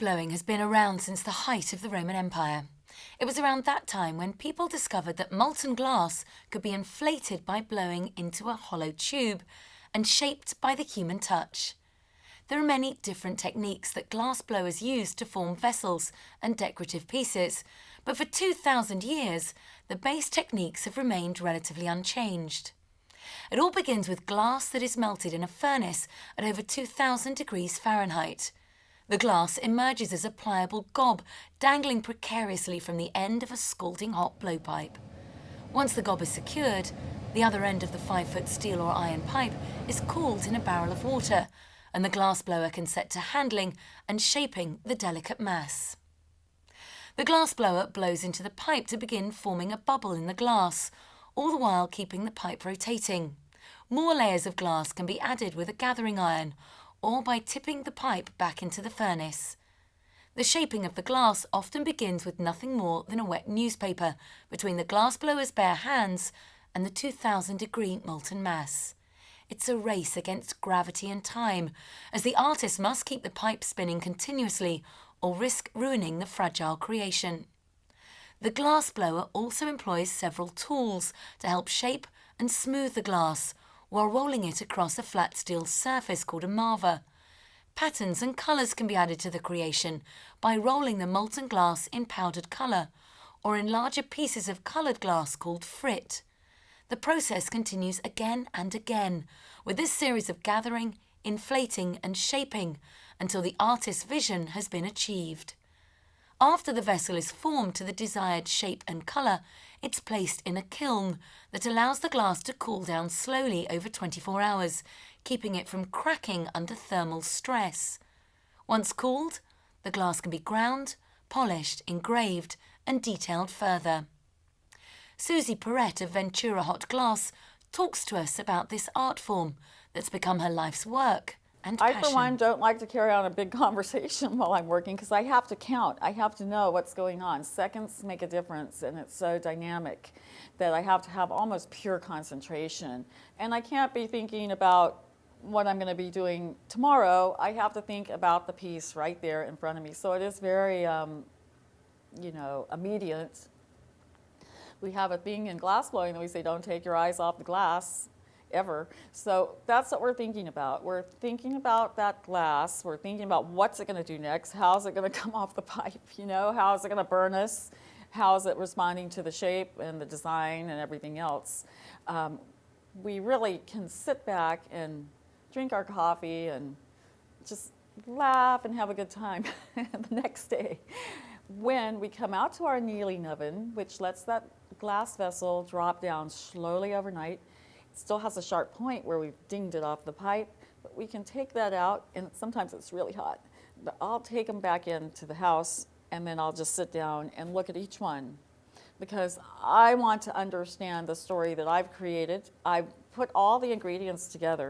blowing has been around since the height of the Roman Empire. It was around that time when people discovered that molten glass could be inflated by blowing into a hollow tube and shaped by the human touch. There are many different techniques that glass blowers use to form vessels and decorative pieces, but for 2,000 years, the base techniques have remained relatively unchanged. It all begins with glass that is melted in a furnace at over 2,000 degrees Fahrenheit. The glass emerges as a pliable gob dangling precariously from the end of a scalding hot blowpipe. Once the gob is secured, the other end of the 5-foot steel or iron pipe is cooled in a barrel of water, and the glass blower can set to handling and shaping the delicate mass. The glass blower blows into the pipe to begin forming a bubble in the glass, all the while keeping the pipe rotating. More layers of glass can be added with a gathering iron or by tipping the pipe back into the furnace. The shaping of the glass often begins with nothing more than a wet newspaper between the glass blower's bare hands and the 2,000-degree molten mass. It's a race against gravity and time, as the artist must keep the pipe spinning continuously or risk ruining the fragile creation. The glass blower also employs several tools to help shape and smooth the glass while rolling it across a flat steel surface called a marver. Patterns and colours can be added to the creation by rolling the molten glass in powdered colour or in larger pieces of coloured glass called frit. The process continues again and again, with this series of gathering, inflating and shaping until the artist's vision has been achieved. After the vessel is formed to the desired shape and colour, it's placed in a kiln that allows the glass to cool down slowly over 24 hours, keeping it from cracking under thermal stress. Once cooled, the glass can be ground, polished, engraved and detailed further. Susie Perrette of Ventura Hot Glass talks to us about this art form that's become her life's work and passion. I, for one, don't like to carry on a big conversation while I'm working because I have to count. I have to know what's going on. Seconds make a difference, and it's so dynamic that I have to have almost pure concentration. And I can't be thinking about what I'm going to be doing tomorrow. I have to think about the piece right there in front of me. So it is very, immediate. We have a thing in glass blowing that we say, don't take your eyes off the glass, ever. So that's what we're thinking about. We're thinking about that glass. We're thinking about what's it going to do next. How's it going to come off the pipe? How is it going to burn us? How is it responding to the shape and the design and everything else? We really can sit back and drink our coffee and just laugh and have a good time the next day. When we come out to our annealing oven, which lets that glass vessel drop down slowly overnight, it still has a sharp point where we've dinged it off the pipe, but we can take that out, and sometimes it's really hot. But I'll take them back into the house, and then I'll just sit down and look at each one, because I want to understand the story that I've created. I put all the ingredients together,